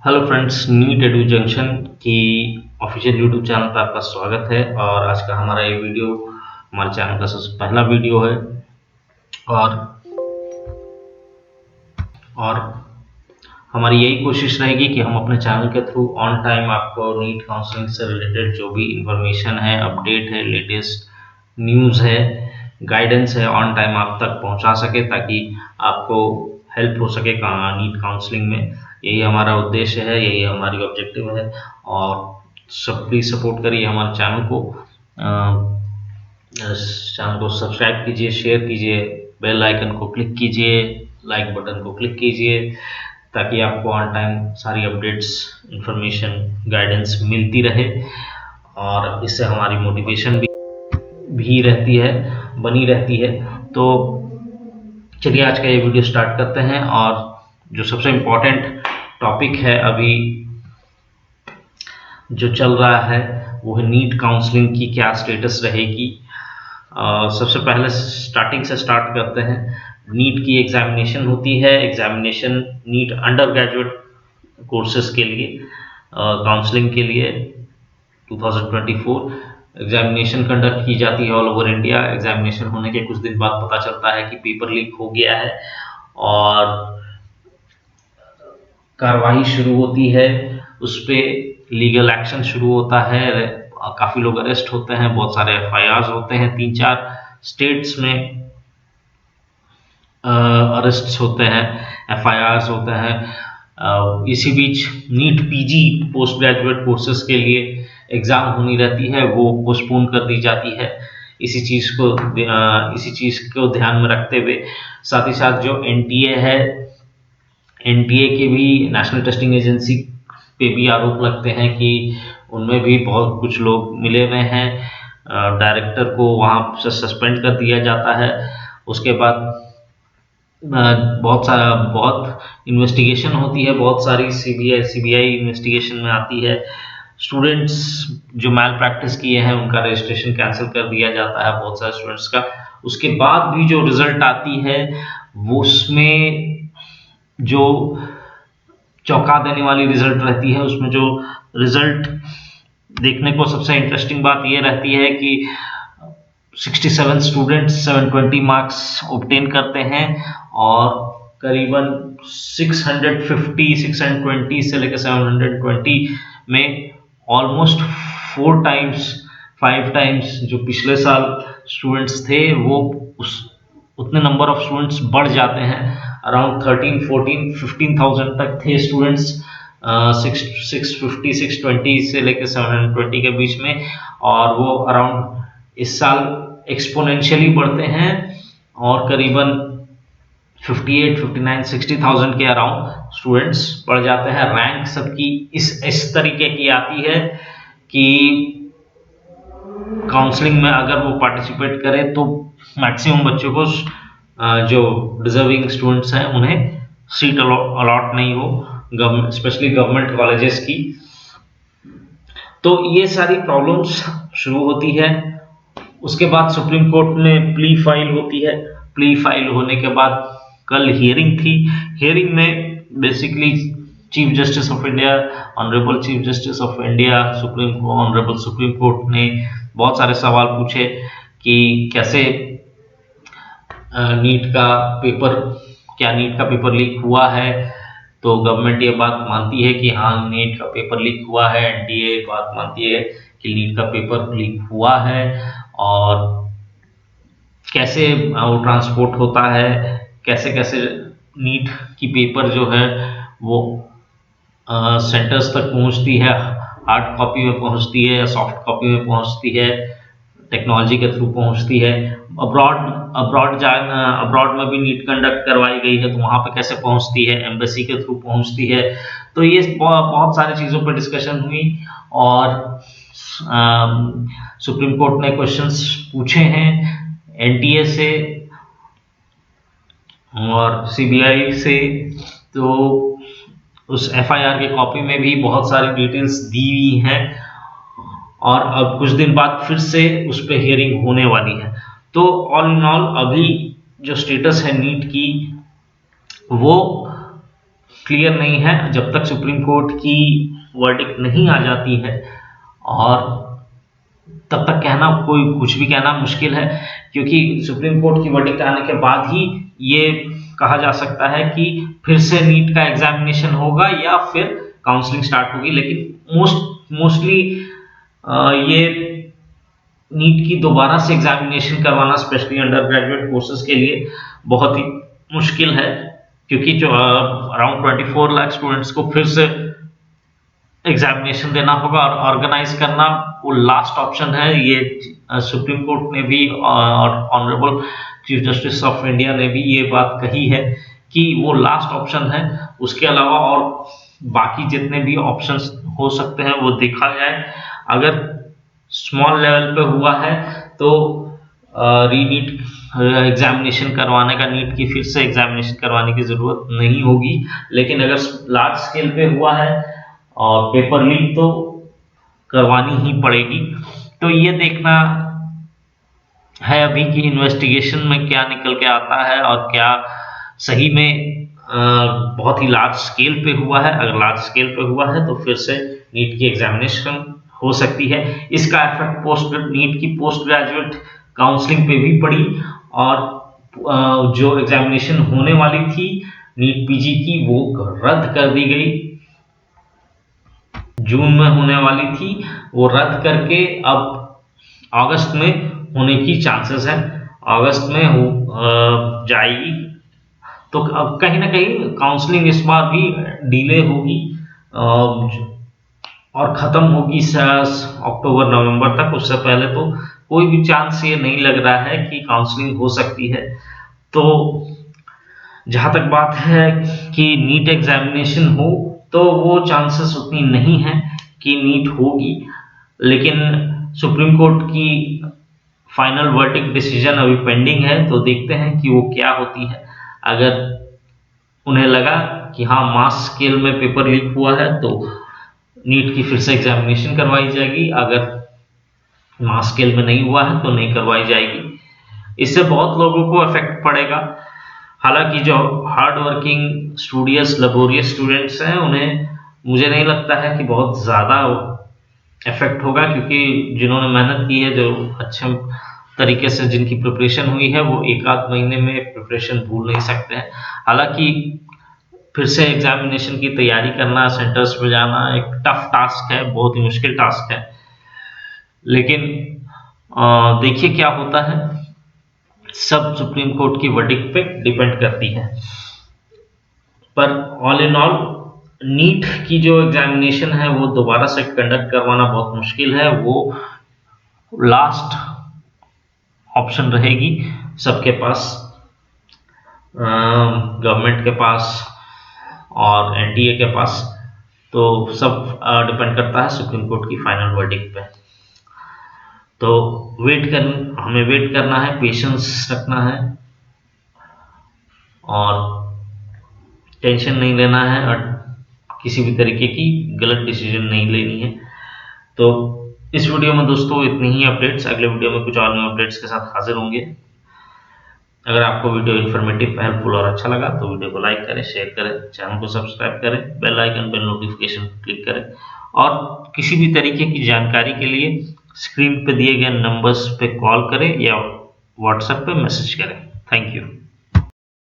Hello friends, NEET Edu Junction की official YouTube channel पर आपका स्वागत है। और आज का हमारा ये वीडियो हमारे चैनल का सबसे पहला वीडियो है। और और हमारी यही कोशिश रहेगी कि हम अपने चैनल के थ्रू ऑन टाइम आपको नीट काउंसलिंग से रिलेटेड जो भी इंफॉर्मेशन है, अपडेट है, लेटेस्ट न्यूज़ है, गाइडेंस है, ऑन टाइम आप तक पहुंचा सके ताकि आपको हेल्प हो सके नीट काउंसलिंग में। यही हमारा उद्देश्य है, यही हमारी ऑब्जेक्टिव है। और सब प्लीज़ सपोर्ट करिए हमारे चैनल को सब्सक्राइब कीजिए, शेयर कीजिए, बेल आइकन को क्लिक कीजिए, लाइक बटन को क्लिक कीजिए ताकि आपको ऑन टाइम सारी अपडेट्स, इंफॉर्मेशन, गाइडेंस मिलती रहे। और इससे हमारी मोटिवेशन भी रहती है, बनी रहती है। तो चलिए आज का ये वीडियो स्टार्ट करते हैं। और जो सबसे इम्पोर्टेंट टॉपिक है अभी जो चल रहा है वो है नीट काउंसलिंग की क्या स्टेटस रहेगी। सबसे पहले स्टार्टिंग से स्टार्ट करते हैं। नीट की एग्जामिनेशन होती है। Examination NEET undergraduate courses के लिए, काउंसलिंग के लिए 2024 एग्जामिनेशन कंडक्ट की जाती है ऑल ओवर इंडिया। एग्जामिनेशन होने के कुछ दिन बाद पता चलता है कि पेपर लीक हो गया है और कार्रवाई शुरू होती है, उस पर लीगल एक्शन शुरू होता है। काफ़ी लोग अरेस्ट होते हैं, बहुत सारे एफआईआर्स होते हैं, 3-4 स्टेट्स में अरेस्ट होते हैं, एफआईआर्स होते हैं। इसी बीच NEET PG post graduate courses के लिए एग्ज़ाम होनी रहती है, वो पोस्टपोन कर दी जाती है। इसी चीज़ को ध्यान में रखते हुए साथ ही साथ जो एनटीए है, एनटीए के भी, नेशनल टेस्टिंग एजेंसी पे भी आरोप लगते हैं कि उनमें भी बहुत कुछ लोग मिले हुए हैं। डायरेक्टर को वहाँ से सस्पेंड कर दिया जाता है। उसके बाद बहुत इन्वेस्टिगेशन होती है, बहुत सारी सीबीआई इन्वेस्टिगेशन में आती है। स्टूडेंट्स जो मैल प्रैक्टिस किए हैं उनका रजिस्ट्रेशन कैंसिल कर दिया जाता है, बहुत सारे स्टूडेंट्स का। उसके बाद भी जो रिजल्ट आती है वो उसमें जो चौंका देने वाली रिजल्ट रहती है, उसमें जो रिजल्ट देखने को सबसे इंटरेस्टिंग बात ये रहती है कि 67 स्टूडेंट्स 720 मार्क्स ऑब्टेन करते हैं और करीबन 620 से लेकर 720 में ऑलमोस्ट 5 टाइम्स जो पिछले साल स्टूडेंट्स थे वो उतने नंबर ऑफ स्टूडेंट्स बढ़ जाते हैं। अराउंड 13-14-15,000 तक थे स्टूडेंट्स 620 से लेकर 720 के बीच में। और वो अराउंड इस साल एक्सपोनेंशियली बढ़ते हैं और करीबन 58-59-60,000 के अराउंड स्टूडेंट्स बढ़ जाते हैं। रैंक सबकी इस तरीके की आती है कि काउंसलिंग में अगर वो पार्टिसिपेट करें तो मैक्सिमम बच्चों को, जो डिजर्विंग स्टूडेंट्स हैं, उन्हें सीट अलॉट नहीं हो, स्पेशली गवर्नमेंट कॉलेजेस की। तो ये सारी प्रॉब्लम्स शुरू होती है। उसके बाद सुप्रीम कोर्ट में प्ली फाइल होती है। प्ली फाइल होने के बाद कल हियरिंग थी। हियरिंग में basically chief justice of India, honourable chief justice of India, honourable supreme court ने बहुत सारे सवाल पूछे कि कैसे नीट का पेपर लीक हुआ है। तो गवर्नमेंट ये बात मानती है कि हाँ, नीट का पेपर लीक हुआ है। एनटीए बात मानती है कि नीट का पेपर लीक हुआ है। और कैसे वो ट्रांसपोर्ट होता है, कैसे कैसे नीट की पेपर जो है वो सेंटर्स तक पहुंचती है, हार्ड कॉपी में पहुंचती है या सॉफ्ट कॉपी में पहुंचती है, टेक्नोलॉजी के थ्रू पहुंचती है। अब्रॉड में भी नीट कंडक्ट करवाई गई है तो वहाँ पे कैसे पहुंचती है, एम्बेसी के थ्रू पहुंचती है। तो ये बहुत सारी चीज़ों पर डिस्कशन हुई और सुप्रीम कोर्ट ने क्वेश्चंस पूछे हैं एनटीए से और सीबीआई से। तो उस एफआईआर की कॉपी में भी बहुत सारी डिटेल्स दी हुई हैं और अब कुछ दिन बाद फिर से उस पर हियरिंग होने वाली है। तो ऑल इन ऑल अभी जो स्टेटस है नीट की वो क्लियर नहीं है जब तक सुप्रीम कोर्ट की वर्डिक्ट नहीं आ जाती है, और तब तक कहना कोई कुछ भी कहना मुश्किल है, क्योंकि सुप्रीम कोर्ट की वर्डिक्ट आने के बाद ही ये कहा जा सकता है कि फिर से नीट का एग्जामिनेशन होगा या फिर काउंसलिंग स्टार्ट होगी। लेकिन मोस्टली ये नीट की दोबारा से एग्जामिनेशन करवाना स्पेशली अंडर ग्रेजुएट कोर्सेज के लिए बहुत ही मुश्किल है, क्योंकि जो अराउंड 24 लाख स्टूडेंट्स को फिर से एग्जामिनेशन देना होगा और ऑर्गेनाइज करना वो लास्ट ऑप्शन है। ये सुप्रीम कोर्ट ने भी और honourable chief justice of India ने भी ये बात कही है कि वो लास्ट ऑप्शन है। उसके अलावा और बाकी जितने भी ऑप्शंस हो सकते हैं वो देखा जाए। अगर स्मॉल लेवल पे हुआ है तो रीनीट एग्जामिनेशन करवाने का, नीट की फिर से एग्जामिनेशन करवाने की ज़रूरत नहीं होगी। लेकिन अगर लार्ज स्केल पे हुआ है और पेपर लीक तो करवानी ही पड़ेगी। तो ये देखना है अभी कि इन्वेस्टिगेशन में क्या निकल के आता है और क्या सही में बहुत ही लार्ज स्केल पे हुआ है। अगर लार्ज स्केल पे हुआ है तो फिर से नीट की एग्जामिनेशन हो सकती है। इसका इफेक्ट नीट की पोस्ट ग्रेजुएट काउंसलिंग पे भी पड़ी, और जो एग्जामिनेशन होने वाली थी नीट पीजी की वो रद्द कर दी गई। जून में होने वाली थी वो रद्द करके अब अगस्त में होने की चांसेस है, अगस्त में हो जाएगी। तो अब कहीं ना कहीं काउंसलिंग इस बार भी डिले होगी और ख़त्म होगी अक्टूबर नवंबर तक। उससे पहले तो कोई भी चांस ये नहीं लग रहा है कि काउंसलिंग हो सकती है। तो जहाँ तक बात है कि नीट एग्जामिनेशन हो तो वो चांसेस उतनी नहीं है कि नीट होगी। लेकिन सुप्रीम कोर्ट की फाइनल वर्डिक्ट डिसीजन अभी पेंडिंग है, तो देखते हैं कि वो क्या होती है। अगर उन्हें लगा कि हाँ मास स्केल में पेपर लीक हुआ है तो नीट की फिर से एग्जामिनेशन करवाई जाएगी, अगर मास स्केल में नहीं हुआ है तो नहीं करवाई जाएगी। इससे बहुत लोगों को इफेक्ट पड़ेगा। हालांकि जो hard working studious laborious students हैं उन्हें मुझे नहीं लगता है कि बहुत ज़्यादा इफेक्ट होगा, क्योंकि जिन्होंने मेहनत की है, जो अच्छे तरीके से जिनकी प्रिपरेशन हुई है, वो एक आध महीने में प्रिपरेशन भूल नहीं सकते हैं। हालांकि फिर से एग्जामिनेशन की तैयारी करना, सेंटर्स पे जाना एक टफ टास्क है, बहुत ही मुश्किल टास्क है। लेकिन देखिए क्या होता है, सब सुप्रीम कोर्ट की वर्डिक्ट पे डिपेंड करती है। पर ऑल इन ऑल नीट की जो एग्जामिनेशन है वो दोबारा से कंडक्ट करवाना बहुत मुश्किल है। वो लास्ट ऑप्शन रहेगी सबके पास, गवर्नमेंट के पास और एनटीए के पास। तो सब डिपेंड करता है सुप्रीम कोर्ट की फाइनल वर्डिक्ट पे। तो हमें वेट करना है, पेशेंस रखना है और टेंशन नहीं लेना है और किसी भी तरीके की गलत डिसीजन नहीं लेनी है। तो इस वीडियो में दोस्तों इतनी ही अपडेट्स। अगले वीडियो में कुछ और न्यू अपडेट्स के साथ हाजिर होंगे। अगर आपको वीडियो इन्फॉर्मेटिव, हेल्पफुल और अच्छा लगा तो वीडियो को लाइक करें, शेयर करें, चैनल को सब्सक्राइब करें, बेल आइकन पर नोटिफिकेशन क्लिक करें और किसी भी तरीके की जानकारी के लिए स्क्रीन पे दिए गए नंबर्स पे कॉल करें या व्हाट्सएप पे मैसेज करें। Thank you.